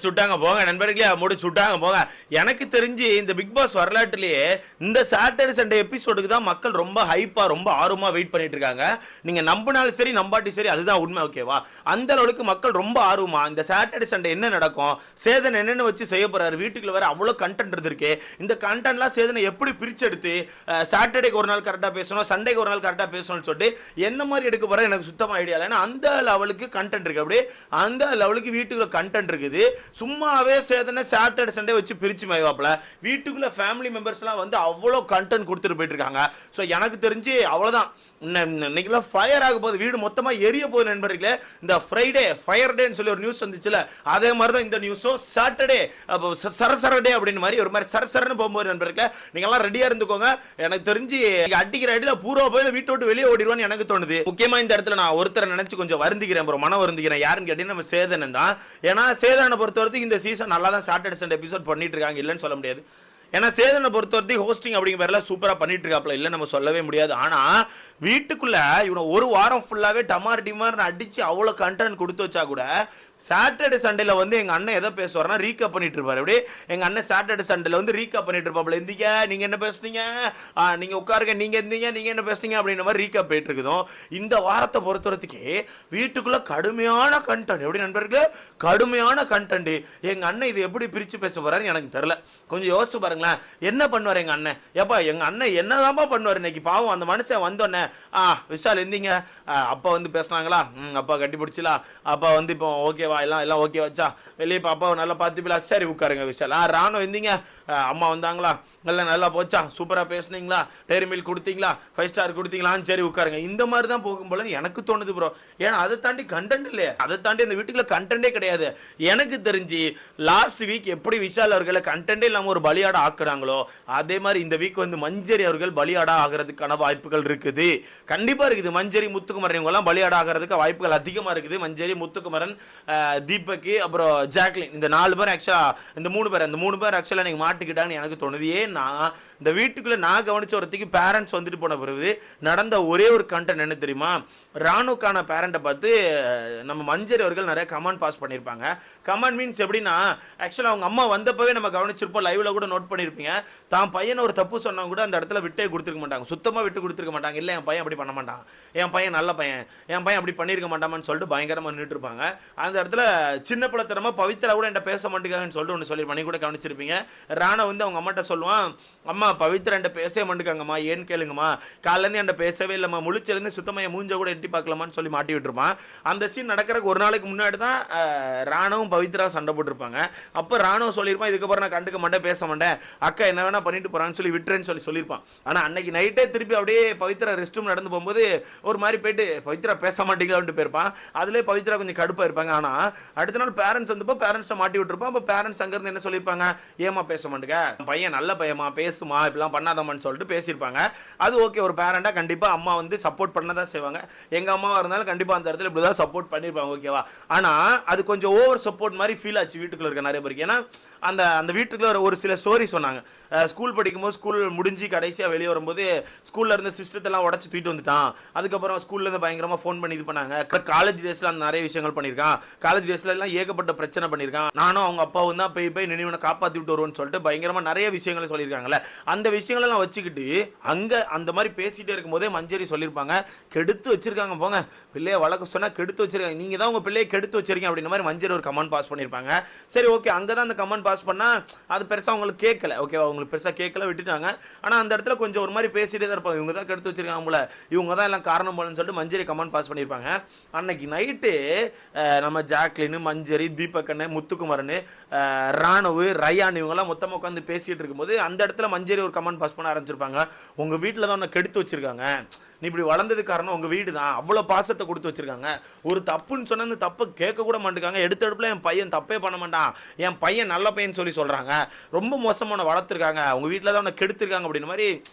சுட்டாங்க போங்க நண்பர்களே, முடிச்சு சுட்டாங்க போங்க. எனக்கு தெரிஞ்சு இந்த பிக் பாஸ் வரலாற்றிலேயே இந்த சாட்டர்டே சண்டே எபிசோடுக்கு தான் மக்கள் ரொம்ப ஹைப்பா ரொம்ப ஆர்வமா வெயிட் பண்ணிட்டு இருக்காங்க. நீங்க நம்பினாலும் சரி நம்பாட்டி சரி, அதுதான் உண்மை. ஓகேவா? அந்த அளவுக்கு மக்கள் ரொம்ப ஆர்வமா இந்த சாட்டர்டே சண்டே என்ன நடக்கும், சேதன் என்னென்ன வச்சு செய்ய போறாரு, வீட்டுக்குள்ள வேற அவ்வளவு கண்டென்ட் இருக்கு. இந்த கண்டென்ட்லாம் சேதனை எப்படி பிரிச்செடுத்து சாட்டர்டேக்கு ஒரு நாள் கரெக்டா பேசணும், சண்டேக்கு ஒரு நாள் கரெக்டா பேசணும்னு சொல்லிட்டு என்ன மாதிரி எடுக்க போற எனக்கு சுத்தமா ஐடியா இல்லை. ஏன்னா அந்த லெவலுக்கு கண்டென்ட் இருக்கு. அப்படியே அந்த லெவலுக்கு வீட்டுக்குள்ள கண்டென்ட் இருக்குது. சும்மாவே சேதனை சாட்டர்டே சண்டே வச்சு பிரிச்சு மேய்வாப்ல. வீட்டுக்குள்ள ஃபேமிலி மெம்பர்ஸ்லாம் வந்து அவ்வளோ கண்டென்ட் கொடுத்துட்டு போயிட்டு இருக்காங்க. ஸோ எனக்கு தெரிஞ்சு அவ்வளோதான். இன்னைக்கெல்லாம் ஃபயர் ஆக போகுது, வீடு மொத்தமா எரிய போகுது நண்பர்களே. இந்த ஃப்ரைடே ஃபயர் டேன்னு சொல்லி ஒரு நியூஸ் வந்துச்சுல, அதே மாதிரி தான் இந்த நியூஸும் சாட்டர்டே சரசரடே அப்படின்னு மாதிரி ஒரு மாதிரி சரசரன்னு போகும்போது நண்பர்களே, நீங்கெல்லாம் ரெடியா இருந்துக்கோங்க. எனக்கு தெரிஞ்சு அடிக்கிற அடியில பூரா போயில வீட்டை விட்டு வெளியே ஓடிடுவான்னு எனக்கு தோணுது. முக்கியமா இந்த இடத்துல நான் ஒருத்தரை நினைச்சு கொஞ்சம் வருந்திக்கிறேன், ப்ரோ, மன வருந்திக்கிறேன். யாருன்னு கேட்டீங்கன்னா நம்ம சேதனன் தான். ஏன்னா சேதனை பொறுத்த வரைக்கும் இந்த சீசன் நல்லா தான் சாட்டர்டே சண்டே எபிசோட் பண்ணிட்டு இருக்காங்க, இல்லைன்னு சொல்ல முடியாது. ஏன்னா சேதனை பொறுத்தவரைக்கும் ஹோஸ்டிங் அப்படிங்கிற பேர்ல சூப்பரா பண்ணிட்டு இருக்காப்ல, இல்லை நம்ம சொல்லவே முடியாது. ஆனா வீட்டுக்குள்ள இவனை ஒரு வாரம் ஃபுல்லாவே டமார் டிமார்னு அடிச்சு அவ்வளவு கண்டென்ட் கொடுத்து வச்சா கூட சாட்டர்டே சண்டேல வந்து எங்க அண்ணன் எதை பேசுவார்னா ரீகப் பண்ணிட்டு இருப்பாரு. அப்படியே எங்க அண்ணன் சாட்டர்டே சண்டேல வந்து ரீகப் பண்ணிட்டு இருப்பாப்ல. எந்தீங்க நீங்க என்ன பேசுனீங்க, நீங்க உட்காருங்க, நீங்க எந்தீங்க நீங்க என்ன பேசுனீங்க அப்படின்ற மாதிரி ரீகப் போயிட்டு இருக்குதும். இந்த வாரத்தை பொறுத்தவரைக்கு வீட்டுக்குள்ள கடுமையான கண்டென்ட், எப்படி நண்பர்களே, கடுமையான கண்டென்ட். எங்க அண்ணன் இது எப்படி பிரிச்சு பேச போறாருன்னு எனக்கு தெரியல. கொஞ்சம் யோசிச்சு பாருங்களேன், என்ன பண்ணுவார் எங்க அண்ணன். ஏப்பா எங்க அண்ணன் என்னதான்ப்பா பண்ணுவார் இன்னைக்கு. பாவம் அந்த மனுஷன் வந்தோடனே விஷால் எந்தீங்க, அப்பா வந்து பேசினாங்களா, அப்பா கட்டி பிடிச்சலா, அப்பா வந்து இப்போ ஓகே எல்லாம் ஓகே வச்சா வெளியே பாப்பாவை நல்லா பார்த்துப்பீங்களா, சரி உட்காருங்க விஷால். ராணுவம் இருந்தீங்க, அம்மா வந்தாங்களா, நல்லா போச்சா, சூப்பராக பேசுனீங்களா, டேரி மில்க் கொடுத்தீங்களா, 5 ஸ்டார் கொடுத்தீங்களான்னு, சரி உட்காருங்க. இந்த மாதிரி தான் போகும் போல எனக்கு தோணுது ப்ரோ. ஏன்னா அதை தாண்டி கண்டென்ட் இல்லையே, அதை தாண்டி அந்த வீட்டுக்குள்ள கண்டென்ட்டே கிடையாது. எனக்கு தெரிஞ்சு லாஸ்ட் வீக் எப்படி விஷால் அவர்களை கண்டென்ட்டே இல்லாமல் ஒரு பலியாட ஆக்குறாங்களோ, அதே மாதிரி இந்த வீக் வந்து மஞ்சரி அவர்கள் பலியாட ஆகிறதுக்கான வாய்ப்புகள் இருக்குது. கண்டிப்பா இருக்குது. மஞ்சரி முத்துக்குமரன் இவங்கெல்லாம் பலியாட ஆகிறதுக்கு வாய்ப்புகள் அதிகமாக இருக்குது. மஞ்சரி, முத்துக்குமரன், தீபக், அப்புறம் ஜாக்லின், இந்த 4 பேர் ஆக்சுவலா, இந்த 3 பேர் ஆக்சுவலா நீங்க மாட்டிக்கிட்டாங்கன்னு எனக்கு தோணுது. ஏன்னா இந்த வீட்டுக்குள்ள நான் கவனிச்ச ஒருத்திக்கு பேரண்ட்ஸ் வந்துட்டு போன பிறகு நடந்த ஒரே ஒரு கண்டென்ட் என்ன தெரியுமா, ராணுக்கான பேரண்ட்டை பார்த்து நம்ம மஞ்சரி அவர்கள் நிறைய கமெண்ட் பாஸ் பண்ணியிருப்பாங்க. கமெண்ட் மீன்ஸ் எப்படின்னா, ஆக்சுவலாக அவங்க அம்மா வந்தப்பவே நம்ம கவனிச்சிருப்போம், லைவ்ல கூட நோட் பண்ணியிருப்பீங்க. தான் பையனை ஒரு தப்பு சொன்னவங்க கூட அந்த இடத்துல விட்டே கொடுத்துருக்க மாட்டாங்க, சுத்தமாக விட்டு கொடுத்துருக்க மாட்டாங்க. இல்லை என் பையன் அப்படி பண்ண மாட்டான், என் பையன் நல்ல பையன், என் பையன் அப்படி பண்ணியிருக்க மாட்டாமான்னு சொல்லிட்டு பயங்கரமாக நின்றுட்டு இருப்பாங்க. அந்த இடத்துல சின்ன பிள்ளைத்தனமா பவித்ரா கூட என்கிட்ட பேச மாட்டேங்காங்கன்னு சொல்லிட்டு ஒன்று சொல்லி பண்ணி கூட கவனிச்சிருப்பீங்க. ராணா வந்து அவங்க அம்மாட்ட சொல்லுவான், அம்மா பவித்ரா என்கிட்ட பேசவே மாட்டேங்காங்கம்மா, ஏன்னு கேளுங்கம்மா, காலையிலேருந்து என்கிட்ட பேசவே இல்லைம்மா, முழிச்சிருந்து சுத்தமாக என் மூஞ்ச கூட எட்டி பார்க்கலாமான்னு சொல்லி மாட்டி விட்டுருப்பான். அந்த சீன் நடக்கிறதுக்கு ஒரு நாளைக்கு முன்னாடி தான் ராணுவும் பவித்ரா சண்டை போட்டிருப்பாங்க. அப்போ ராணுவ சொல்லியிருப்பான், இதுக்கப்புறம் நான் கண்டுக்க மாட்டேன், பேச மாட்டேன், அக்கா என்ன வேணா பண்ணிட்டு போறான்னு சொல்லி விட்டுறேன்னு சொல்லியிருப்பான். ஆனால் அன்னைக்கு நைட்டே திருப்பி அப்படியே பவித்ரா ரெஸ்ட் ரூம் நடந்து போகும்போது ஒரு மாதிரி போயிட்டு பவித்ரா பேச மாட்டேங்கலான்ட்டு போயிருப்பான். அதுலேயே பவித்ரா கொஞ்சம் கடுப்பாக இருப்பாங்க. ஆனால் அடுத்த நாள் பேரண்ட்ஸ் வந்தப்போ பேரண்ட்ஸை மாட்டி விட்டுருப்பான். அப்போ பேரண்ட்ஸ் அங்கேருந்து என்ன சொல்லியிருப்பாங்க, ஏமா பேச மாட்டேங்க, பையன் நல்ல பையமா, பேசுமா, இப்படிலாம் பண்ணாதமான்னு சொல்லிட்டு பேசியிருப்பாங்க. அது ஓகே, ஒரு பேரண்டாக கண்டிப்பாக அம்மா வந்து சப்போர்ட் பண்ண தான் செய்வாங்க. எங்கள் அம்மாவாக இருந்தாலும் கண்டிப்பாக அந்த இடத்துல இப்படி தான் சப்போர்ட் பண்ணியிருப்பாங்க, ஓகேவா. ஆனால் அது கொஞ்சம் ஓவர் சப்போர்ட் மாதிரி ஃபீல் ஆச்சு வீட்டுக்குள்ள இருக்க நிறைய பேருக்கு. ஏன்னா அந்த வீட்டுக்குள்ள ஒரு சில ஸ்டோரி சொன்னாங்க. ஸ்கூல் படிக்கும்போது ஸ்கூல் முடிஞ்சு கடைசியாக வெளியே வரும்போது ஸ்கூலில் இருந்த சிஸ்டத்தெல்லாம் உடச்சி தூக்கிட்டு வந்துட்டான். அதுக்கப்புறம் ஸ்கூல்லேருந்து பயங்கரமாக ஃபோன் பண்ணி இது பண்ணாங்க. காலேஜ் டேஸில் அந்த நிறைய விஷயங்கள் பண்ணியிருக்கான், காலேஜ் டேஸ்ல எல்லாம் ஏகப்பட்ட பிரச்சனை பண்ணியிருக்கான். நானும் அவங்க அப்பாவும் தான் போய் நினைவனை காப்பாற்றி விட்டு வருவோன்னு சொல்லிட்டு பயங்கரமாக நிறைய விஷயங்களை சொல்லியிருக்காங்கல்ல. அந்த விஷயங்களெல்லாம் வச்சுக்கிட்டு அங்கே அந்த மாதிரி பேசிகிட்டே இருக்கும்போதே மஞ்சரி சொல்லியிருப்பாங்க, கெடுத்து வச்சிருக்காங்க போங்க, பிள்ளையை வளர்க்க சொன்னால் கெடுத்து வச்சிருக்காங்க, நீங்கள் தான் உங்கள் பிள்ளையை கெடுத்து வச்சிருக்கீங்க அப்படின்ற மாதிரி மஞ்சரி ஒரு கமெண்ட் பாஸ் பண்ணியிருப்பாங்க. சரி ஓகே, அங்கே தான் அந்த கமெண்ட் பாஸ் பண்ணால் அது பெருசாக அவங்களுக்கு கேட்கல, ஓகேவா, அவங்களுக்கு பெருசாக கேட்கல, விட்டுட்டாங்க. ஆனால் அந்த இடத்துல கொஞ்சம் ஒரு மாதிரி பேசிகிட்டே தான் இருப்பாங்க, இவங்க தான் கெடுத்து வச்சிருக்காங்க போல, இவங்க தான் எல்லாம் காரணம் போலன்னு சொல்லிட்டு மஞ்சரி கமெண்ட் பாஸ் பண்ணியிருப்பாங்க. அன்னைக்கு நைட்டு நம்ம ஜாக்லின், மஞ்சரி, தீபக்கண்ணு, முத்துக்குமரன், ராணுவ, ரயான் இவங்கெல்லாம் மொத்தமாக உட்காந்து பேசிகிட்டு இருக்கும்போது அந்த இடத்துல மஞ்சரி ஒரு கமெண்ட் பாஸ் பண்ண ஆரம்பிச்சிருப்பாங்க, உங்கள் வீட்டில் தான் உன்னை கெடுத்து வச்சிருக்காங்க, நீ இப்படி வளர்ந்தது காரணம் உங்கள் வீடு தான், அவ்வளோ பாசத்தை கொடுத்து வச்சிருக்காங்க, ஒரு தப்புன்னு சொன்ன அந்த தப்பை கேட்க கூட மாட்டேங்காங்க, எடுத்தடுப்பில் என் பையன் தப்பே பண்ண மாட்டான், என் பையன் நல்ல பையன் சொல்லி சொல்கிறாங்க, ரொம்ப மோசமான வளர்த்துருக்காங்க, உங்கள் வீட்டில் தான் உன்னை கெடுத்துருக்காங்க அப்படின்னு மாதிரி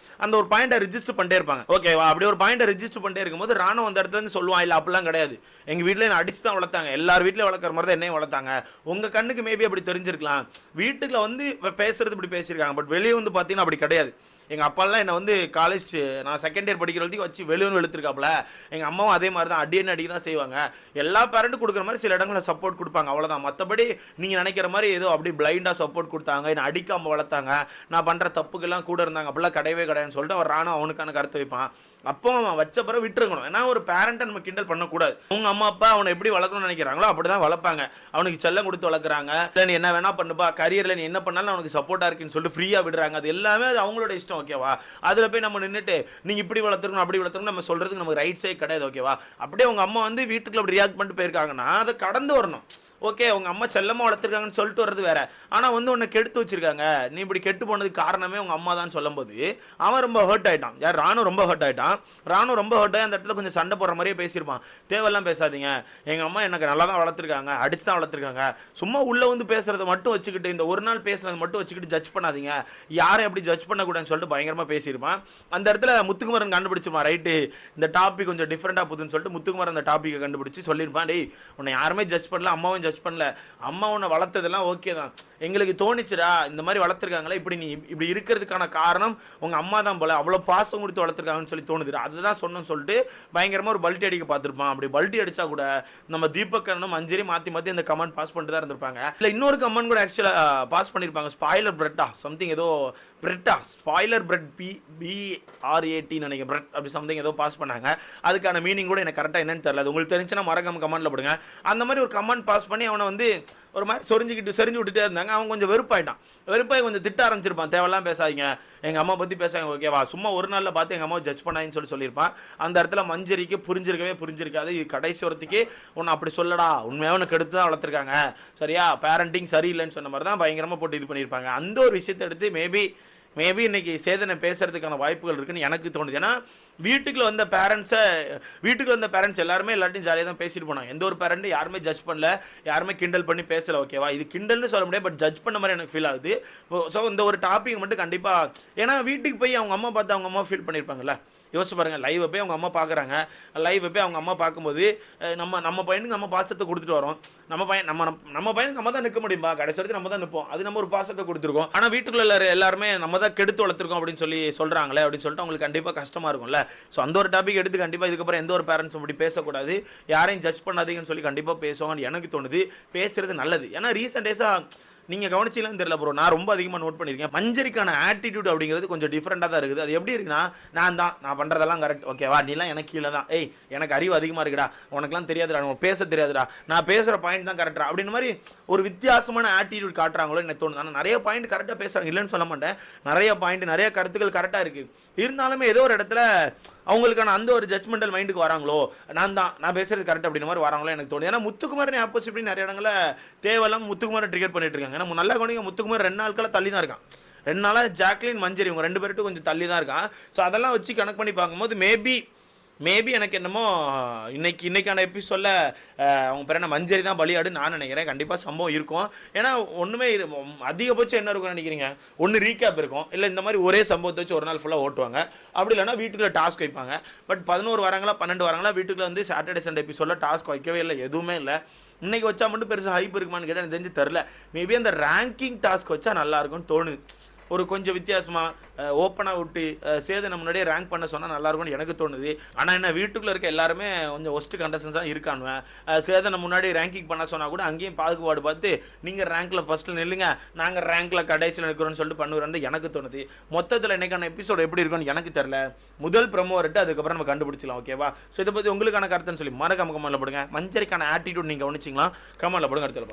அந்த ஒரு பாயிண்டை ரிஜிஸ்டர் பண்ணிட்டே இருப்பாங்க, ஓகேவா. அப்படி ஒரு பாயிண்டை ரிஜிஸ்டர் பண்ணிட்டே இருக்கும்போது ராணுவ அந்த இடத்துல இருந்து சொல்லுவான், இல்லை அப்படிலாம் கிடையாது, எங்கள் வீட்டில் என்ன அடிச்சு தான் வளர்த்தாங்க, எல்லார் வீட்டிலையும் வளர்க்குற மாதிரி தான் என்னையும் வளர்த்தாங்க, உங்கள் கண்ணுக்கு மேபி அப்படி தெரிஞ்சிருக்கலாம், வீட்டுக்குள்ள வந்து பேசுறது இப்படி பேசியிருக்காங்க, பட் வெளியே வந்து பார்த்தீங்கன்னா அப்படி கிடையாது. எங்கள் அப்பாலாம் என்னை வந்து காலேஜ் நான் செகண்ட் இயர் படிக்கிற வரைக்கும் வச்சு வெளியூர் வெளுத்துருக்காப்புல. எங்கள் அம்மாவும் அதே மாதிரி தான் அடின்னு அடிக்க தான் செய்வாங்க. எல்லா பேரண்ட்டும் கொடுக்குற மாதிரி சில இடங்களில் சப்போர்ட் கொடுப்பாங்க, அவ்வளோதான். மற்றபடி நீங்கள் நினைக்கிற மாதிரி ஏதோ அப்படி பிளைண்டாக சப்போர்ட் கொடுத்தாங்க, என்னை அடிக்காமல் வளர்த்தாங்க, நான் பண்ணுற தப்புக்கெல்லாம் கூட இருந்தாங்க, அப்படிலாம் கிடையவே கிடையாதுன்னு சொல்லிட்டு அவர் ராணுவ அவனுக்கான கருத்தை வைப்பான். அப்போ அவன் வச்ச பிறகு விட்டுருக்கணும். ஏன்னா ஒரு பேரண்ட்டை நம்ம கிண்டல் பண்ணக்கூடாது. உங்கள் அம்மா அப்பா அவனை எப்படி வளர்க்கணும்னு நினைக்கிறாங்களோ அப்படி தான் வளர்ப்பாங்க. அவனுக்கு செல்லம் கொடுத்து வளர்க்குறாங்க. இல்லை நீ என்ன வேணா பண்ணுப்பா, கரியரில் நீ என்ன பண்ணாலும் அவனுக்கு சப்போர்ட்டாக இருக்குன்னு சொல்லிட்டு ஃப்ரீயாக விடுறாங்க. அது எல்லாமே அது அவங்களோட இஷ்டம், ஓகேவா? அதில் போய் நம்ம நின்றுட்டு நீங்கள் இப்படி வளர்த்துருக்கணும் அப்படி வளர்த்துருக்கணும் நம்ம சொல்கிறதுக்கு நமக்கு ரைட்ஸே கிடையாது, ஓகேவா? அப்படியே உங்கள் அம்மா வந்து வீட்டுக்குள்ள அப்படி ரியாக்ட் பண்ணிட்டு போயிருக்காங்கன்னா அதை கடந்து வரணும். ஓகே, உங்கள் அம்மா செல்லமாக வளர்த்துருக்காங்கன்னு சொல்லிட்டு வர்றது வேற. ஆனால் வந்து உன்னை கெடுத்து வச்சிருக்காங்க, நீ இப்படி கெட்டு போனதுக்கு காரணமே உங்கள் அம்மா தான் சொல்லும்போது அவன் ரொம்ப ஹர்ட் ஆகிட்டான். யார்? ராணு ரொம்ப ஹர்ட் ஆகிட்டான். ராணு ரொம்ப ஹர்ட் ஆகி அந்த இடத்துல கொஞ்சம் சண்டை போடுற மாதிரியே பேசியிருப்பான். தேவையெல்லாம் பேசாதீங்க, எங்கள் அம்மா எனக்கு நல்லா தான் வளர்த்துருக்காங்க, அடிச்சு தான் வளர்த்துருக்காங்க, சும்மா உள்ளே வந்து பேசுகிறத மட்டும் வச்சுக்கிட்டு, இந்த ஒரு நாள் பேசுகிறத மட்டும் வச்சுக்கிட்டு ஜட்ஜ் பண்ணாதீங்க, யாரும் எப்படி ஜட்ஜ் பண்ணக்கூடாதுன்னு சொல்லிட்டு பயங்கரமாக பேசியிருப்பான். அந்த இடத்துல முத்துக்குமரன் கண்டுபிடிச்சுமா, ரைட்டு இந்த டாபிக் கொஞ்சம் டிஃப்ரெண்ட்டாக போகுதுன்னு சொல்லிட்டு முத்துக்குமரன் அந்த டாப்பிக்கை கண்டுபிடிச்சி சொல்லியிருப்பான். டேய் உன்னை யாருமே ஜட்ஜ் பண்ணல, அம்மாவும் ஜட்ஜ் பண்ணல, அம்மா உன்னை வளர்த்ததெல்லாம் ஓகே தான், எங்களுக்கு தோணிச்சுடா இந்த மாதிரி வளர்த்துருக்காங்களே, இப்படி நீ இப்படி இருக்கிறதுக்கான காரணம் உங்கள் அம்மா தான் போல, அவ்வளோ பாசம் கொடுத்து வளர்த்துருக்காங்கன்னு சொல்லி தோணுதுடா, அதுதான் சொன்னோன்னு சொல்லிட்டு பயங்கரமாக ஒரு பல்ட்டி அடிக்க பார்த்துருப்பான். அப்படி பல்ட்டி அடித்தா கூட நம்ம தீபக்கரனும் மஞ்சரி மாற்றி மாற்றி அந்த கமெண்ட் பாஸ் பண்ணிட்டு தான் இருந்திருப்பாங்க. இல்லை இன்னொரு கமெண்ட் கூட ஆக்சுவலாக பாஸ் பண்ணியிருப்பாங்க, ஸ்பாய்லர் பிரெட்டா சம்திங், ஏதோ பிரெட்டா ஸ்பாய்லர் பிரெட் BRAT நினைக்கிறேன், பிரெட் அப்படி சம்திங் ஏதோ பாஸ் பண்ணாங்க. அதுக்கான மீனிங் கூட எனக்கு கரெக்டாக என்னன்னு தெரியல, அது உங்களுக்கு தெரிஞ்சுன்னா மறக்காம கமெண்ட்டில் போடுங்க. அந்த மாதிரி ஒரு கமெண்ட் பாஸ் பண்ணி அவனை வந்து ஒரு மாதிரி செறிஞ்சு விட்டுட்டே இருந்தாங்க. அவன் கொஞ்சம் வெறுப்பாகி கொஞ்சம் திட்ட ஆரம்பிச்சிருப்பான், தேவையெல்லாம் பேசாதீங்க, எங்கள் அம்மா பற்றி பேசாங்க, ஓகேவா? சும்மா ஒரு நாளில் பார்த்து எங்கள் அம்மா ஜட்ஜ் பண்ணாங்கன்னு சொல்லியிருப்பான். அந்த இடத்துல மஞ்சரிக்கு புரிஞ்சிருக்காது. இது கடைசி வரத்துக்கு உன்னை அப்படி சொல்லடா, உண்மையாக உனக்கு எடுத்து தான் வளர்த்துருக்காங்க, சரியா? பேரண்டிங் சரியில்லைன்னு சொன்ன மாதிரி தான் பயங்கரமாக போட்டு இது பண்ணியிருப்பாங்க. அந்த ஒரு விஷயத்தை எடுத்து மேபி இன்னைக்கு சேதனை பேசுறதுக்கான வாய்ப்புகள் இருக்குன்னு எனக்கு தோணுது. ஏன்னா வீட்டுக்குள்ள வந்த பேரண்ட்ஸ் எல்லாருமே எல்லாத்தையும் ஜாலியாக தான் பேசிட்டு போனாங்க. எந்த ஒரு பேரண்ட்டும் யாருமே ஜட்ஜ் பண்ணல, யாருமே கிண்டல் பண்ணி பேசல, ஓகேவா? இது கிண்டல்னு சொல்ல முடியாது, பட் ஜட்ஜ் பண்ண மாதிரி எனக்கு ஃபீல் ஆகுது. ஸோ இந்த ஒரு டாபிக் மட்டும் கண்டிப்பாக, ஏன்னா வீட்டுக்கு போய் அவங்க அம்மா பார்த்து அவங்க அம்மா ஃபீல் பண்ணியிருப்பாங்கல்ல. யோசிச்சு பாருங்கள், லைவை போய் அவங்க அம்மா பார்க்குறாங்க, லைவை போய் அவங்க அம்மா பார்க்கும்போது நம்ம பையனுக்கு நம்ம பாசத்தை கொடுத்துட்டு வரோம். நம்ம பையனுக்கு நம்ம தான் நிற்க முடியுமா, கடைசி வரைக்கும் நம்ம தான் நிற்போம், அது நம்ம ஒரு பாசத்தை கொடுத்துருக்கோம். ஆனால் வீட்டுக்குள்ள எல்லாருமே நம்ம தான் கெடுத்து வளர்த்துருக்கோம் அப்படின்னு சொல்கிறாங்களே அப்படின்னு சொல்லிட்டு அவங்களுக்கு கண்டிப்பாக கஷ்டமாக இருக்கும்ல. ஸோ அந்த ஒரு டாபிக் எடுத்து கண்டிப்பாக இதுக்கப்புறம் எந்த ஒரு பேரண்ட்ஸும் அப்படி பேசக்கூடாது, யாரையும் ஜட்ஜ் பண்ணாதீங்கன்னு சொல்லி கண்டிப்பாக பேசுவாங்கன்னு எனக்கு தோணுது. பேசுறது நல்லது. ஏன்னா ரீசெண்ட் டேஸாக நீங்கள் கவனிச்சிங்களான்னு தெரியல ப்ரோ, நான் ரொம்ப அதிகமாக நோட் பண்ணியிருக்கேன், மஞ்சரிக்கான ஆட்டிடியூட் அப்படிங்கிறது கொஞ்சம் டிஃப்ரெண்ட்டாக தான் இருக்குது. அது எப்படி இருக்குன்னா, நான் பண்ணுறதெல்லாம் கரெக்ட், ஓகேவா? நீலாம் எனக்கு கீழே தான், எனக்கு அறிவு அதிகமாக இருக்குடா, உனக்குலாம் தெரியாதுடா, உனக்கு பேச தெரியாதுடா, நான் பேசுகிற பாயிண்ட் தான் கரெக்டா அப்படின்னு மாதிரி ஒரு வித்தியாசமான ஆட்டிடியூட் காட்டுறாங்களோ எனக்கு தோணுது. ஆனால் நிறைய பாயிண்ட் கரெக்டாக பேசுகிறாங்க, இல்லைன்னு சொல்ல மாட்டேன், நிறைய கருத்துக்கள் கரெக்டாக இருக்குது. இருந்தாலுமே ஏதோ ஒரு இடத்துல அவங்களுக்கான அந்த ஒரு ஜட்மெண்டல் மைண்டுக்கு வராங்களோ, நான் பேசுறது கரெக்ட் அப்படின்ற மாதிரி வராங்களோ எனக்கு தோணுது. ஏன்னா முத்துக்குமாரன் ஆப்போசிட் நிறைய இடங்களில் தேவையில்லாமல் முத்துக்குமாரை ட்ரிகர் பண்ணிட்டு இருக்காங்க. ஏன்னா நல்லா கவனிங்க, முத்துக்குமார் 2 நாட்களாக தள்ளி தான் இருக்கான். 2 நாளாக ஜாக்லின் மஞ்சரி இவங்க 2 பேர்ட்டும் கொஞ்சம் தள்ளி தான் இருக்கான். ஸோ அதெல்லாம் வச்சு கனெக்ட் பண்ணி பார்க்கும்போது மேபி எனக்கு என்னமோ இன்னைக்கான எபிசோடில் அவங்க பேர் என்ன மஞ்சரி தான் பலியாடு நான் நினைக்கிறேன். கண்டிப்பாக சம்பவம் இருக்கும். ஏன்னா ஒன்றுமே அதிகபட்சம் என்ன இருக்கும்னு நினைக்கிறீங்க, ஒன்று ரீகேப் இருக்கும், இல்லை இந்த மாதிரி ஒரே சம்பவத்தை வச்சு ஒரு நாள் ஃபுல்லாக ஓட்டுவாங்க. அப்படி இல்லைனா வீட்டுக்குள்ள டாஸ்க் வைப்பாங்க. பட் 11 வாரங்களா 12 வாரங்களா வீட்டுக்குள்ள வந்து சாட்டர்டே சண்டே எபிசோடில் டாஸ்க் வைக்கவே இல்லை, எதுவுமே இல்லை. இன்னைக்கு வச்சா மட்டும் பெருசாக ஹைப் இருக்குமான்னு கேட்டால் எனக்கு தெரிஞ்சு தெரில. மேபி அந்த ரேங்கிங் டாஸ்க் வச்சா நல்லாயிருக்கும்னு தோணுது. ஒரு கொஞ்சம் வித்தியாசமாக ஓப்பனாக விட்டு சேதனை முன்னாடியே ரேங்க் பண்ண சொன்னால் நல்லாயிருக்கும்னு எனக்கு தோணுது. ஆனால் என்ன வீட்டுக்குள்ளே இருக்க எல்லாருமே கொஞ்சம் ஒஸ்ட்டு கண்டஸ்டன்ஸ் தான் இருக்கானுவேன். சேதனை முன்னாடி ரேங்கிங் பண்ண சொன்னால் கூட அங்கேயும் பாகுபாடு பார்த்து நீங்கள் ரேங்க்கில் ஃபஸ்ட்டில் நில்லுங்க, நாங்கள் ரேங்க்கில் கடைசியில் நிற்கிறோன்னு சொல்லிட்டு பண்ணுவேன் எனக்கு தோணுது. மொத்தத்தில் இன்னைக்கான எபிசோடு எப்படி இருக்குன்னு எனக்கு தெரில. முதல் ப்ரமோ வரட்டு, அதுக்கப்புறம் நம்ம கண்டுபிடிச்சிக்கலாம், ஓகேவா? ஸோ இதை பற்றி உங்களுக்கான கருத்துன்னு சொல்லி மறக்காம கமெண்ட்ல போடுங்க. மஞ்சரிக்கான ஆட்டிடியூட் நீங்கள் கவனிச்சிங்களா? கமெண்ட்ல போடுங்க. அடுத்த